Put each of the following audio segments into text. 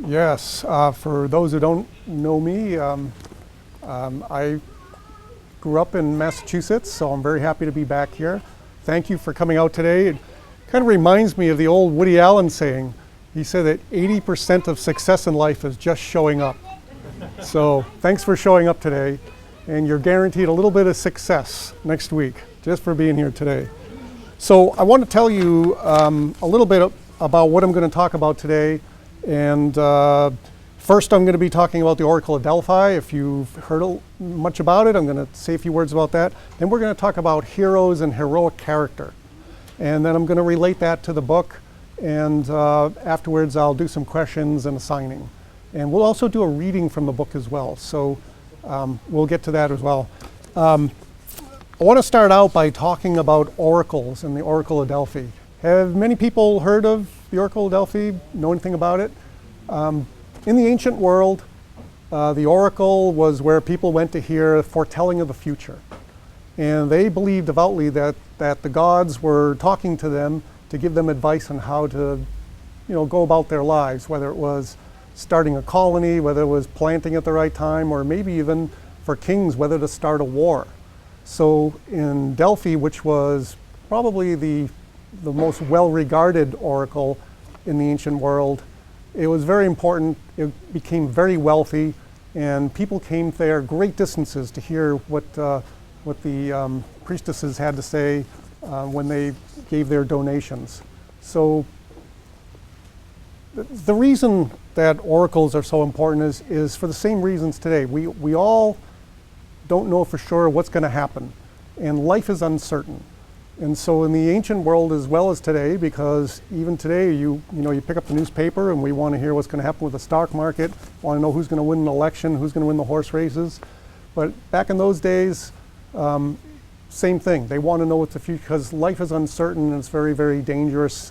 Yes, for those who don't know me, I grew up in Massachusetts, so I'm very happy to be back here. Thank you for coming out today. It kind of reminds me of the old Woody Allen saying. He said that 80% of success in life is just showing up. So thanks for showing up today, and you're guaranteed a little bit of success next week just for being here today. So I want to tell you a little bit about what I'm going to talk about today. And first I'm going to be talking about the Oracle of Delphi. If you've heard much about it, I'm going to say a few words about that. Then we're going to talk about heroes and heroic character. And then I'm going to relate that to the book. And afterwards I'll do some questions and a signing. And we'll also do a reading from the book as well. So we'll get to that as well. I want to start out by talking about oracles and the Oracle of Delphi. Have many people heard of the Oracle of Delphi? Know anything about it? In the ancient world, the oracle was where people went to hear foretelling of the future. And they believed devoutly that the gods were talking to them to give them advice on how to, go about their lives, whether it was starting a colony, whether it was planting at the right time, or maybe even for kings, whether to start a war. So in Delphi, which was probably the most well-regarded oracle in the ancient world, it was very important. It became very wealthy, and people came there great distances to hear what the priestesses had to say when they gave their donations. So the reason that oracles are so important is for the same reasons today. We all don't know for sure what's going to happen, and life is uncertain. And so in the ancient world as well as today, because even today you pick up the newspaper and we want to hear what's going to happen with the stock market, want to know who's going to win an election, who's going to win the horse races. But back in those days, same thing. They want to know what the future, because life is uncertain and it's very, very dangerous,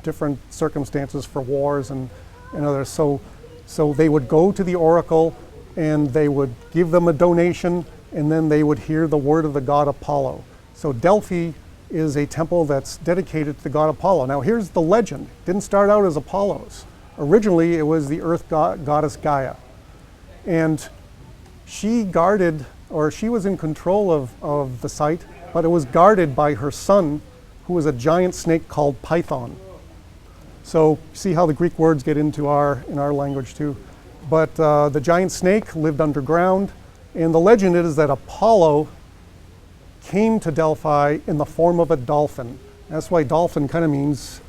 different circumstances for wars and others. So they would go to the oracle and they would give them a donation, and then they would hear the word of the god Apollo. So Delphi is a temple that's dedicated to the god Apollo. Now here's the legend. It didn't start out as Apollo's. Originally it was the earth goddess Gaia. And she guarded, or she was in control of the site, but it was guarded by her son, who was a giant snake called Python. So see how the Greek words get into in our language too. But the giant snake lived underground, and the legend is that Apollo came to Delphi in the form of a dolphin. That's why dolphin kind of means,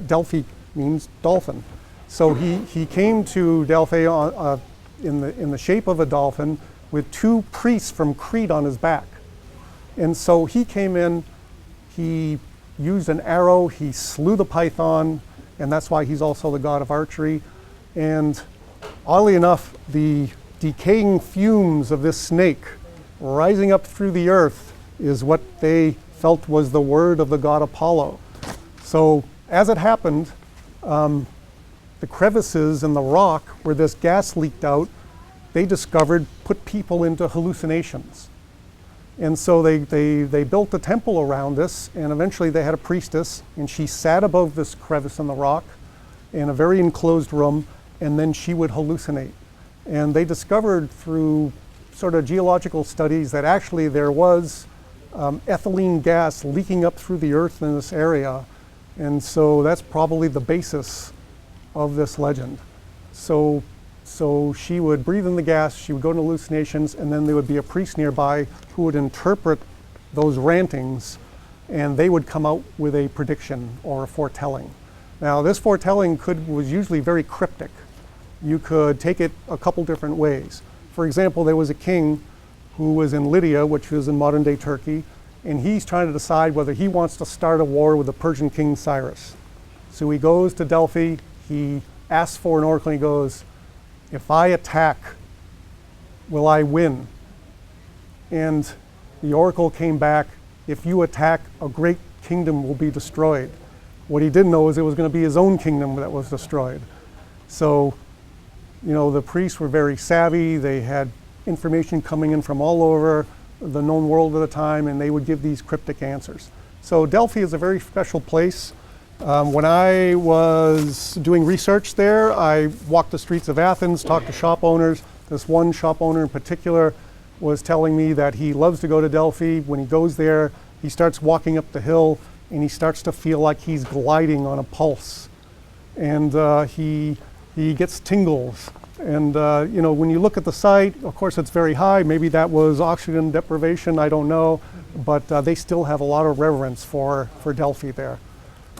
Delphi means dolphin. So he came to Delphi in the shape of a dolphin with two priests from Crete on his back. And so he came in, he used an arrow, he slew the python, and that's why he's also the god of archery. And oddly enough, the decaying fumes of this snake rising up through the earth is what they felt was the word of the god Apollo. So as it happened, the crevices in the rock where this gas leaked out, they discovered put people into hallucinations. And so they built a temple around this, and eventually they had a priestess, and she sat above this crevice in the rock in a very enclosed room, and then she would hallucinate. And they discovered through sort of geological studies that actually there was ethylene gas leaking up through the earth in this area. And so that's probably the basis of this legend. So she would breathe in the gas, she would go into hallucinations, and then there would be a priest nearby who would interpret those rantings, and they would come out with a prediction or a foretelling. Now this foretelling was usually very cryptic. You could take it a couple different ways. For example, there was a king who was in Lydia, which was in modern day Turkey, and he's trying to decide whether he wants to start a war with the Persian king Cyrus. So he goes to Delphi, he asks for an oracle, and he goes, if I attack, will I win? And the oracle came back, if you attack, a great kingdom will be destroyed. What he didn't know is it was going to be his own kingdom that was destroyed. So, the priests were very savvy. They had information coming in from all over the known world at the time, and they would give these cryptic answers. So Delphi is a very special place. When I was doing research there, I walked the streets of Athens, talked to shop owners. This one shop owner in particular was telling me that he loves to go to Delphi. When he goes there, he starts walking up the hill and he starts to feel like he's gliding on a pulse. And he gets tingles. And you know, when you look at the site, of course it's very high. Maybe that was oxygen deprivation, I don't know. But they still have a lot of reverence for Delphi there.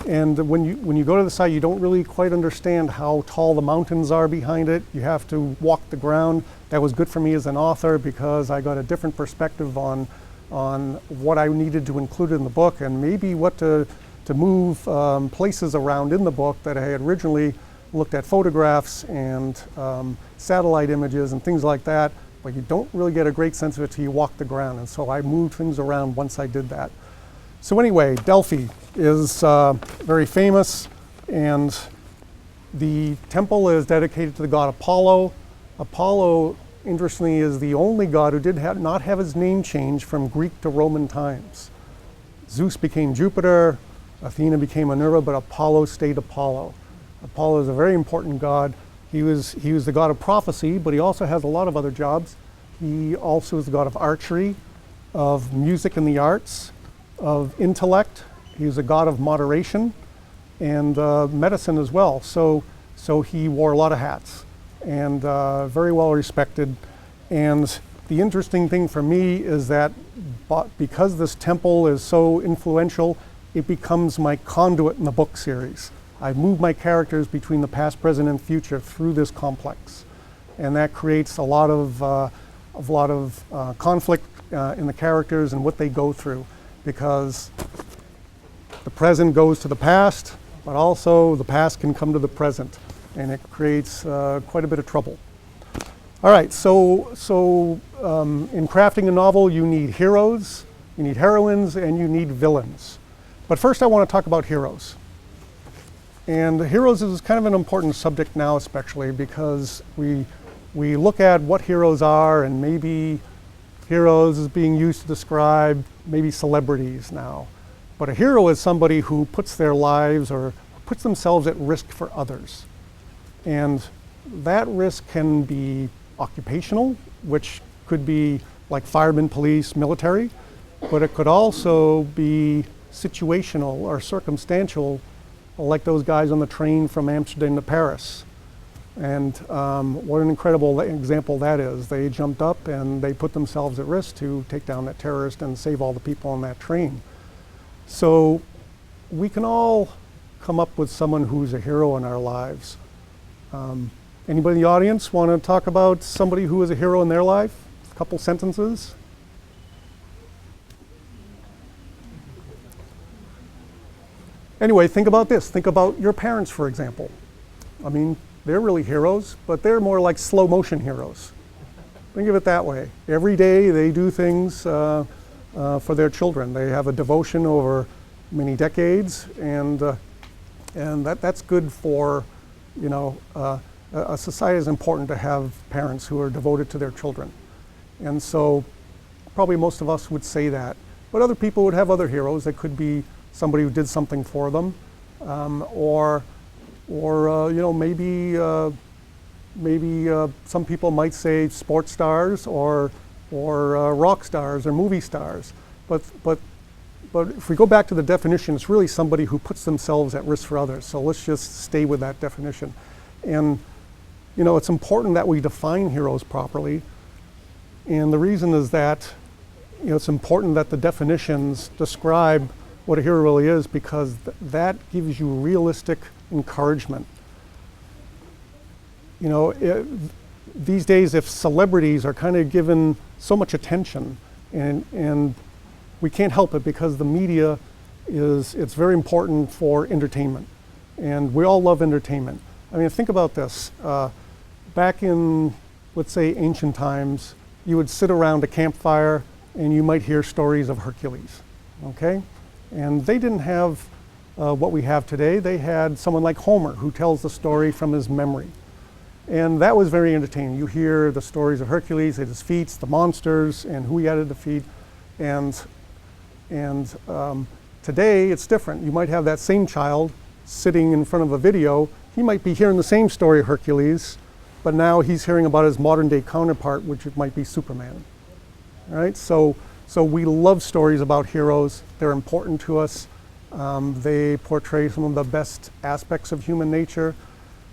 And when you go to the site, you don't really quite understand how tall the mountains are behind it. You have to walk the ground. That was good for me as an author because I got a different perspective on what I needed to include in the book and maybe what to move places around in the book that I had originally looked at photographs and satellite images and things like that, but you don't really get a great sense of it till you walk the ground. And so I moved things around once I did that. So anyway, Delphi is very famous, and the temple is dedicated to the god Apollo. Apollo, interestingly, is the only god who did not have his name changed from Greek to Roman times. Zeus became Jupiter, Athena became Minerva, but Apollo stayed Apollo. Apollo is a very important god. He was the god of prophecy, but he also has a lot of other jobs. He also is the god of archery, of music and the arts, of intellect. He's a god of moderation and medicine as well. So he wore a lot of hats and very well respected. And the interesting thing for me is that because this temple is so influential, it becomes my conduit in the book series. I move my characters between the past, present, and future through this complex. And that creates a lot of conflict in the characters and what they go through, because the present goes to the past, but also the past can come to the present, and it creates quite a bit of trouble. All right, so in crafting a novel, you need heroes, you need heroines, and you need villains. But first I want to talk about heroes. And heroes is kind of an important subject now, especially because we look at what heroes are, and maybe heroes is being used to describe maybe celebrities now. But a hero is somebody who puts their lives or puts themselves at risk for others. And that risk can be occupational, which could be like firemen, police, military, but it could also be situational or circumstantial, like those guys on the train from Amsterdam to Paris. And what an incredible example that is. They jumped up and they put themselves at risk to take down that terrorist and save all the people on that train. So we can all come up with someone who's a hero in our lives. Anybody in the audience want to talk about somebody who is a hero in their life? A couple sentences. Anyway, think about this. Think about your parents, for example. I mean, they're really heroes, but they're more like slow motion heroes. Think of it that way. Every day they do things for their children. They have a devotion over many decades, and that's good for, you know, a society is important to have parents who are devoted to their children. And so probably most of us would say that. But other people would have other heroes. That could be somebody who did something for them, or you know, maybe some people might say sports stars or rock stars or movie stars. But if we go back to the definition, it's really somebody who puts themselves at risk for others. So let's just stay with that definition. And you know, it's important that we define heroes properly. And the reason is that, you know, it's important that the definitions describe what a hero really is, because that gives you realistic encouragement. You know, these days, if celebrities are kind of given so much attention, and we can't help it because the media it's very important for entertainment, and we all love entertainment. I mean, think about this. Back in, let's say, ancient times, you would sit around a campfire and you might hear stories of Hercules, okay? And they didn't have what we have today. They had someone like Homer who tells the story from his memory. And that was very entertaining. You hear the stories of Hercules, his feats, the monsters, and who he had to defeat. And today it's different. You might have that same child sitting in front of a video, he might be hearing the same story of Hercules, but now he's hearing about his modern day counterpart, which might be Superman. All right, so we love stories about heroes. They're important to us. They portray some of the best aspects of human nature,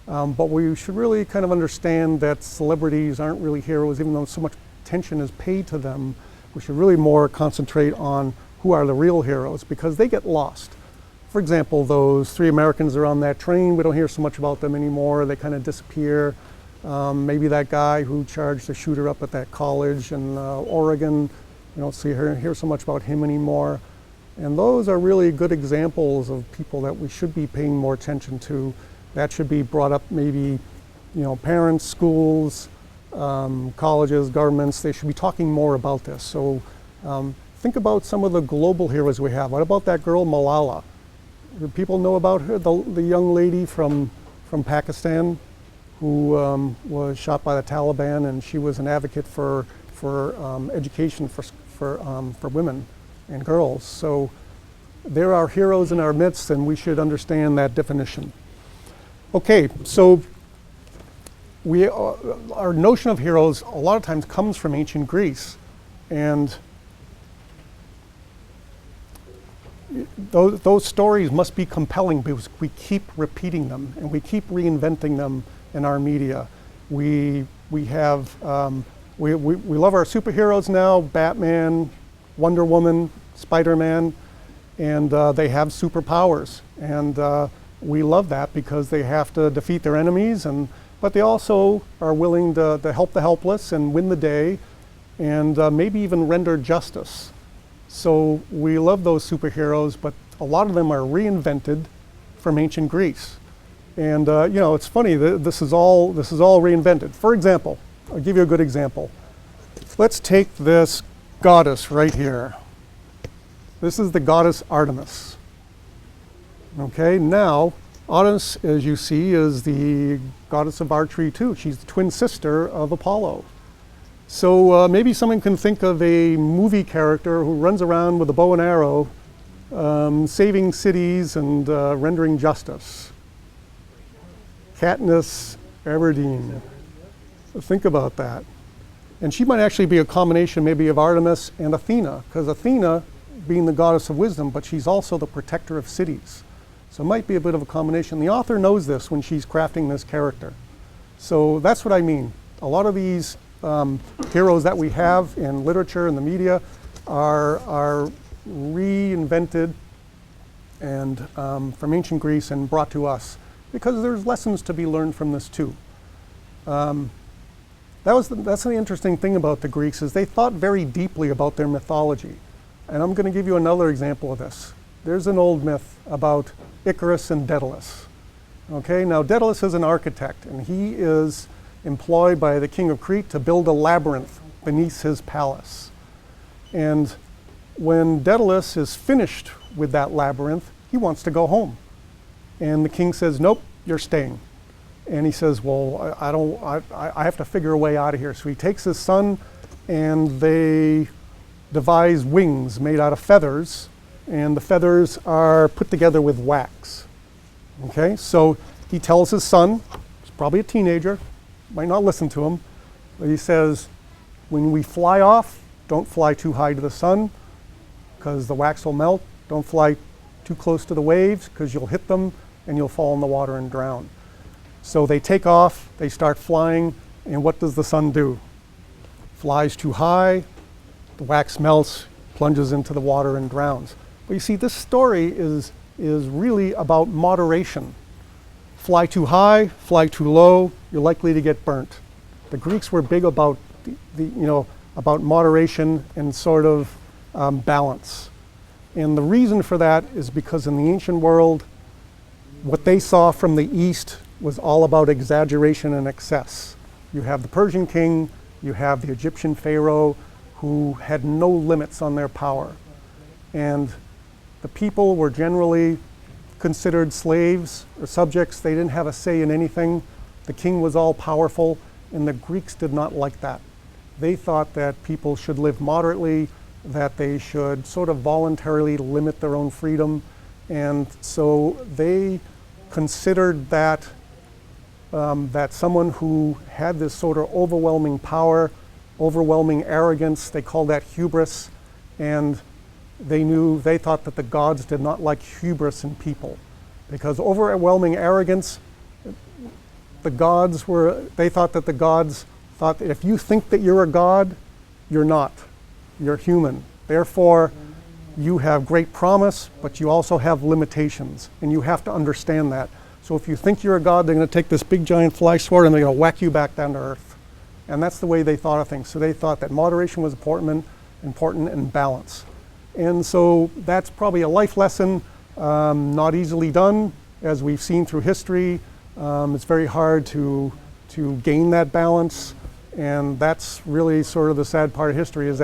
but we should really kind of understand that celebrities aren't really heroes, even though so much attention is paid to them. We should really more concentrate on who are the real heroes, because they get lost. For example, those 3 Americans that are on that train, we don't hear so much about them anymore. They kind of disappear. Maybe that guy who charged the shooter up at that college in Oregon, you don't hear so much about him anymore. And those are really good examples of people that we should be paying more attention to. That should be brought up, maybe, parents, schools, colleges, governments. They should be talking more about this. So think about some of the global heroes we have. What about that girl Malala? Do people know about her, the young lady from Pakistan who was shot by the Taliban, and she was an advocate for education for women and girls. So there are heroes in our midst, and we should understand that definition. Okay, so our notion of heroes a lot of times comes from ancient Greece, and those stories must be compelling because we keep repeating them and we keep reinventing them in our media. We love our superheroes now: Batman, Wonder Woman, Spider-Man, and they have superpowers, and we love that because they have to defeat their enemies, but they also are willing to help the helpless and win the day, and maybe even render justice. So we love those superheroes, but a lot of them are reinvented from ancient Greece. And it's funny, this is all reinvented. For example, I'll give you a good example. Let's take this goddess right here. This is the goddess Artemis. Okay, now Artemis, as you see, is the goddess of archery too. She's the twin sister of Apollo. So maybe someone can think of a movie character who runs around with a bow and arrow, saving cities and rendering justice. Katniss Everdeen. Think about that. And she might actually be a combination maybe of Artemis and Athena, because Athena being the goddess of wisdom, but she's also the protector of cities. So it might be a bit of a combination. The author knows this when she's crafting this character. So that's what I mean. A lot of these heroes that we have in literature and the media are reinvented and from ancient Greece and brought to us, because there's lessons to be learned from this too. That's the interesting thing about the Greeks, is they thought very deeply about their mythology. And I'm going to give you another example of this. There's an old myth about Icarus and Daedalus. Okay, now Daedalus is an architect, and he is employed by the king of Crete to build a labyrinth beneath his palace. And when Daedalus is finished with that labyrinth, he wants to go home. And the king says, nope, you're staying. And he says, well, I have to figure a way out of here. So he takes his son, and they devise wings made out of feathers, and the feathers are put together with wax. Okay, so he tells his son, he's probably a teenager, might not listen to him, but he says, when we fly off, don't fly too high to the sun because the wax will melt. Don't fly too close to the waves because you'll hit them and you'll fall in the water and drown. So they take off, they start flying, and what does the son do? Flies too high, the wax melts, plunges into the water and drowns. But you see, this story is really about moderation. Fly too high, fly too low, you're likely to get burnt. The Greeks were big about about moderation and sort of balance. And the reason for that is because in the ancient world, what they saw from the east was all about exaggeration and excess. You have the Persian king, you have the Egyptian pharaoh, who had no limits on their power. And the people were generally considered slaves or subjects. They didn't have a say in anything. The king was all powerful, and the Greeks did not like that. They thought that people should live moderately, that they should sort of voluntarily limit their own freedom. And so they considered that that someone who had this sort of overwhelming power, overwhelming arrogance, they called that hubris, and they thought that the gods did not like hubris in people, because overwhelming arrogance, they thought that the gods thought that if you think that you're a god, you're not. You're human. Therefore, you have great promise, but you also have limitations, and you have to understand that. So if you think you're a god, they're going to take this big giant fly sword and they're going to whack you back down to earth. And that's the way they thought of things. So they thought that moderation was important and balance. And so that's probably a life lesson, not easily done, as we've seen through history. It's very hard to gain that balance, and that's really sort of the sad part of history, is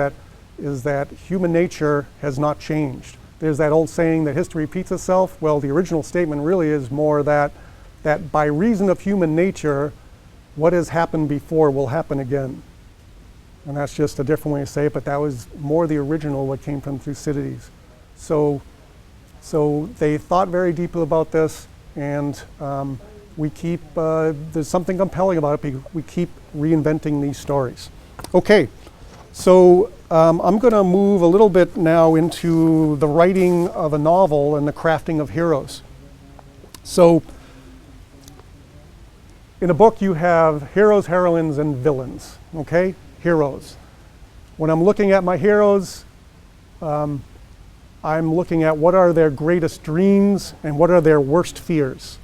that human nature has not changed. There's that old saying that history repeats itself. Well, the original statement really is more that by reason of human nature, what has happened before will happen again. And that's just a different way to say it, but that was more the original, what came from Thucydides. So they thought very deeply about this, and we keep, there's something compelling about it. We keep reinventing these stories. Okay, so I'm going to move a little bit now into the writing of a novel and the crafting of heroes. So in a book you have heroes, heroines, and villains, okay? Heroes. When I'm looking at my heroes, I'm looking at what are their greatest dreams and what are their worst fears.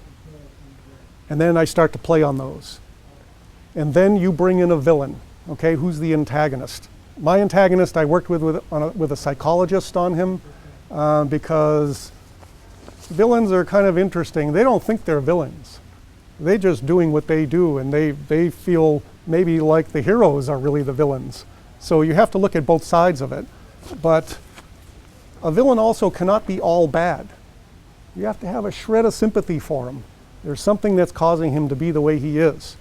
And then I start to play on those. And then you bring in a villain, okay? Who's the antagonist? My antagonist, I worked with a psychologist on him because villains are kind of interesting. They don't think they're villains. They're just doing what they do, and they feel maybe like the heroes are really the villains. So you have to look at both sides of it. But a villain also cannot be all bad. You have to have a shred of sympathy for him. There's something that's causing him to be the way he is.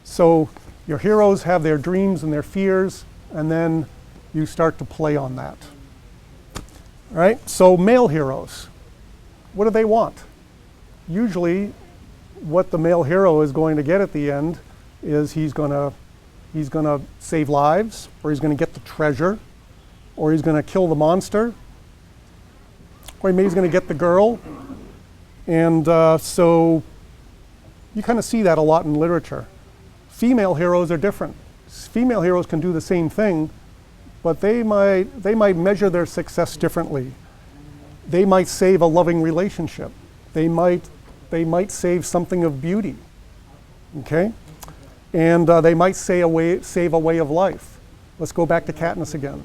So your heroes have their dreams and their fears, and then you start to play on that. All right, so male heroes, what do they want? Usually what the male hero is going to get at the end is he's going to save lives, or he's going to get the treasure, or he's going to kill the monster, or maybe he's going to get the girl. And so you kind of see that a lot in literature. Female heroes are different. Female heroes can do the same thing, but they might measure their success differently. They might save a loving relationship. They might save something of beauty, okay? And they might save a way of life. Let's go back to Katniss again,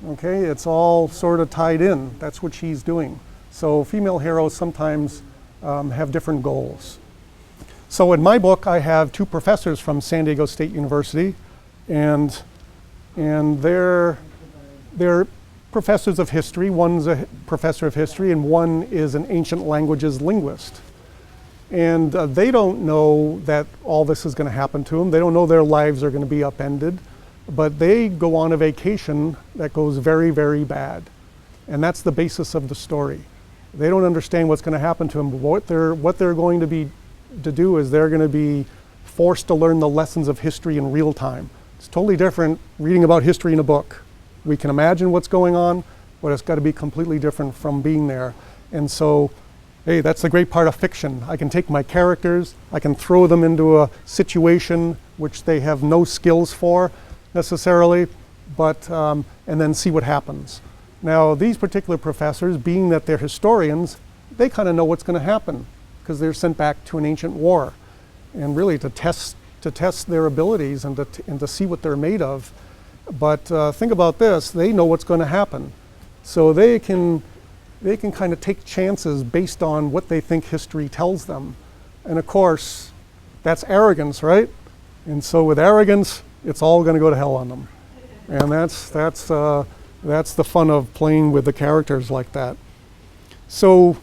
okay? It's all sort of tied in. That's what she's doing. So female heroes sometimes have different goals. So in my book, I have two professors from San Diego State University, and they're professors of history. One's a professor of history, and one is an ancient languages linguist. And they don't know that all this is going to happen to them. They don't know their lives are going to be upended, but they go on a vacation that goes very, very bad. And that's the basis of the story. They don't understand what's going to happen to them, but what they're going to do is they're going to be forced to learn the lessons of history in real time. It's totally different reading about history in a book. We can imagine what's going on, but it's got to be completely different from being there. And so, hey, that's the great part of fiction. I can take my characters, I can throw them into a situation which they have no skills for necessarily, but and then see what happens. Now, these particular professors, being that they're historians, they kind of know what's going to happen because they're sent back to an ancient war, and really to test their abilities and to see what they're made of. But think about this: they know what's going to happen, so they can kind of take chances based on what they think history tells them. And of course, that's arrogance, right? And so with arrogance, it's all going to go to hell on them, and that's the fun of playing with the characters like that. So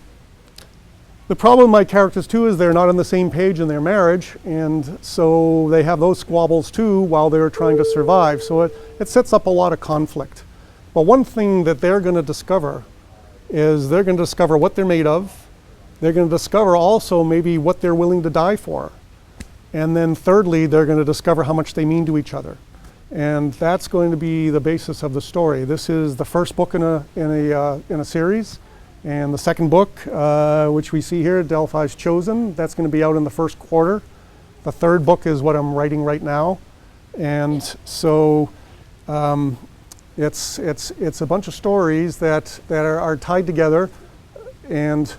the problem with my characters too is they're not on the same page in their marriage, and so they have those squabbles too while they're trying to survive. So it sets up a lot of conflict. But one thing that they're going to discover is they're going to discover what they're made of, They're going to discover also maybe what they're willing to die for. And then thirdly, they're going to discover how much they mean to each other. And that's going to be the basis of the story. This is the first book in a series. And the second book, which we see here, Delphi's Chosen, that's going to be out in the first quarter. The third book is what I'm writing right now. And so it's a bunch of stories that are tied together and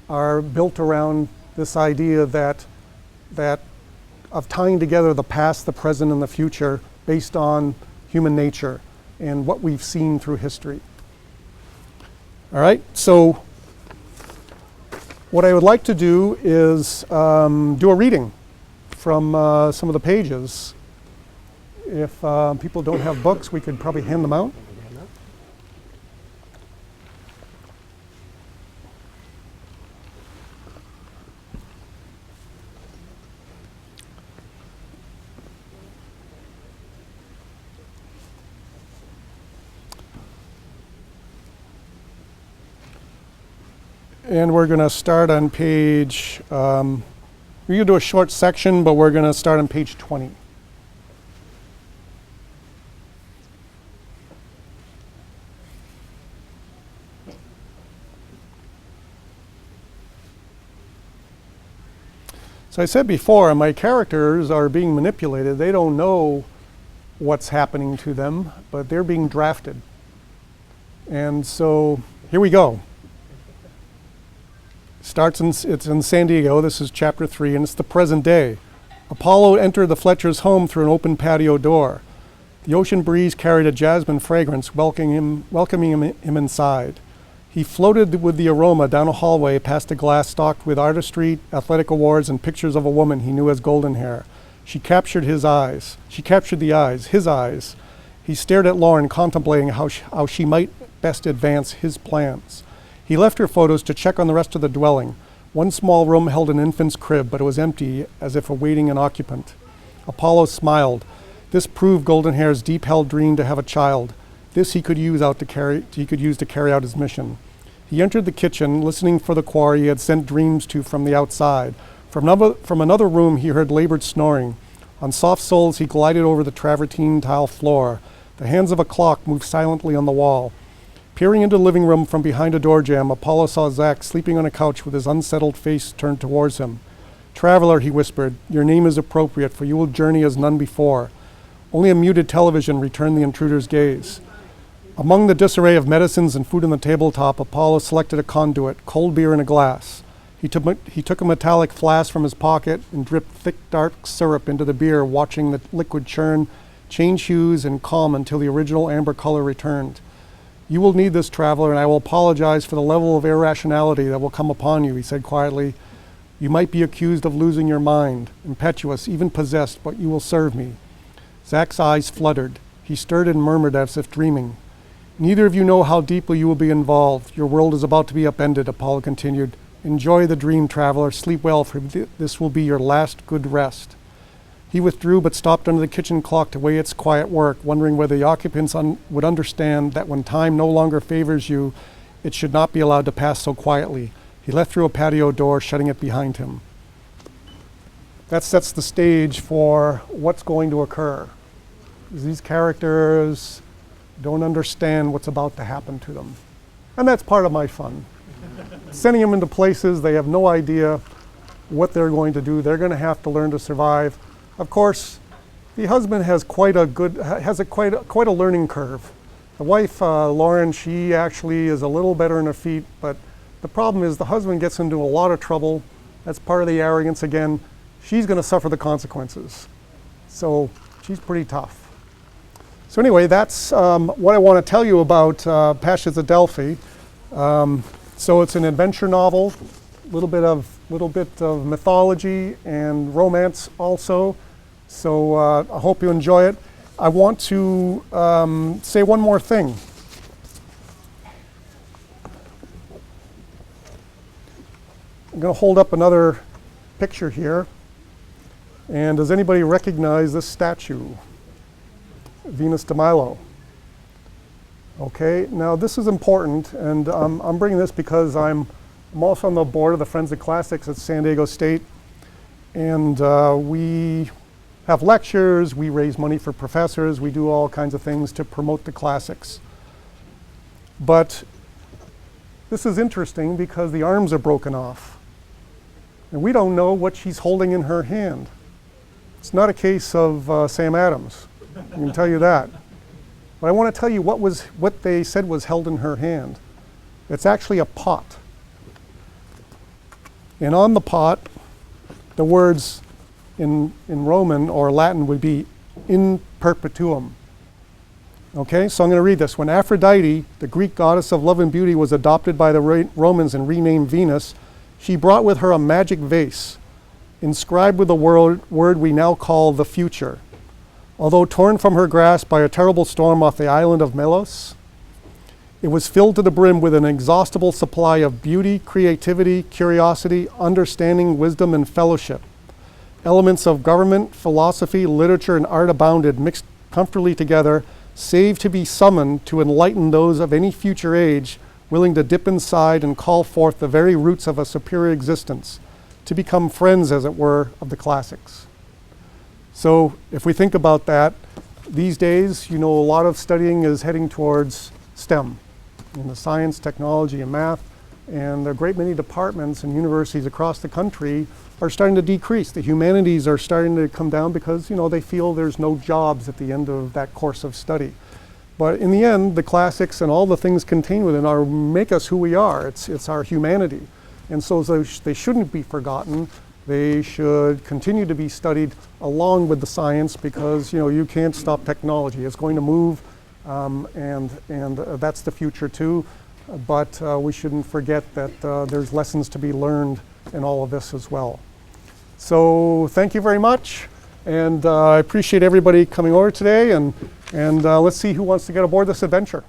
are built around this idea that of tying together the past, the present, and the future based on human nature and what we've seen through history. All right, so what I would like to do is do a reading from some of the pages. If people don't have books, we could probably hand them out. And we're going to start on page, we're going to do a short section, but we're going to start on page 20. So I said before, my characters are being manipulated. They don't know what's happening to them, but they're being drafted. And so here we go. It's in San Diego. This is chapter 3, and it's the present day. Apollo entered the Fletchers' home through an open patio door. The ocean breeze carried a jasmine fragrance, welcoming him inside. He floated with the aroma down a hallway past a glass stocked with artistry, athletic awards, and pictures of a woman he knew as Golden Hair. She captured his eyes. She captured his eyes. He stared at Lauren, contemplating how she might best advance his plans. He left her photos to check on the rest of the dwelling. One small room held an infant's crib, but it was empty, as if awaiting an occupant. Apollo smiled. This proved Golden Hair's deep-held dream to have a child. This he could use to carry out his mission. He entered the kitchen, listening for the quarry he had sent dreams to from the outside. From another room he heard labored snoring. On soft soles he glided over the travertine tile floor. The hands of a clock moved silently on the wall. Peering into the living room from behind a door jamb, Apollo saw Zach sleeping on a couch with his unsettled face turned towards him. "Traveler," he whispered, "your name is appropriate, for you will journey as none before." Only a muted television returned the intruder's gaze. Among the disarray of medicines and food on the tabletop, Apollo selected a conduit, cold beer in a glass. He took a metallic flask from his pocket and dripped thick, dark syrup into the beer, watching the liquid churn, change hues, and calm until the original amber color returned. "You will need this, traveler, and I will apologize for the level of irrationality that will come upon you," he said quietly. "You might be accused of losing your mind, impetuous, even possessed, but you will serve me." Zach's eyes fluttered. He stirred and murmured as if dreaming. "Neither of you know how deeply you will be involved. Your world is about to be upended," Apollo continued. "Enjoy the dream, traveler. Sleep well, for this will be your last good rest." He withdrew, but stopped under the kitchen clock to weigh its quiet work, wondering whether the occupants would understand that when time no longer favors you, it should not be allowed to pass so quietly. He left through a patio door, shutting it behind him. That sets the stage for what's going to occur. These characters don't understand what's about to happen to them. And that's part of my fun. Sending them into places they have no idea what they're going to do. They're going to have to learn to survive. Of course, the husband has quite a learning curve. The wife, Lauren, she actually is a little better on her feet, but the problem is the husband gets into a lot of trouble. That's part of the arrogance again. She's going to suffer the consequences. So she's pretty tough. So anyway, that's what I want to tell you about Patches of Delphi. So it's an adventure novel, little bit of mythology and romance also. So I hope you enjoy it. I want to say one more thing. I'm going to hold up another picture here. And does anybody recognize this statue? Venus de Milo. Okay, now this is important, and I'm bringing this because I'm I'm also on the board of the Friends of Classics at San Diego State. And we have lectures, we raise money for professors, we do all kinds of things to promote the classics. But this is interesting because the arms are broken off. And we don't know what she's holding in her hand. It's not a case of Sam Adams, I can tell you that. But I want to tell you what they said was held in her hand. It's actually a pot. And on the pot, the words in Roman or Latin would be in perpetuum. Okay, so I'm going to read this. When Aphrodite, the Greek goddess of love and beauty, was adopted by the Romans and renamed Venus, she brought with her a magic vase, inscribed with the word we now call the future. Although torn from her grasp by a terrible storm off the island of Melos, it was filled to the brim with an inexhaustible supply of beauty, creativity, curiosity, understanding, wisdom, and fellowship. Elements of government, philosophy, literature, and art abounded, mixed comfortably together, save to be summoned to enlighten those of any future age willing to dip inside and call forth the very roots of a superior existence, to become friends, as it were, of the classics. So if we think about that, these days, you know, a lot of studying is heading towards STEM, in the science, technology, and math, and a great many departments and universities across the country are starting to decrease. The humanities are starting to come down because, you know, they feel there's no jobs at the end of that course of study. But in the end, the classics and all the things contained within make us who we are. It's our humanity. And so they shouldn't be forgotten. They should continue to be studied along with the science because, you know, you can't stop technology. It's going to move, and that's the future too. But we shouldn't forget that there's lessons to be learned in all of this as well. So thank you very much, and I appreciate everybody coming over today, and let's see who wants to get aboard this adventure.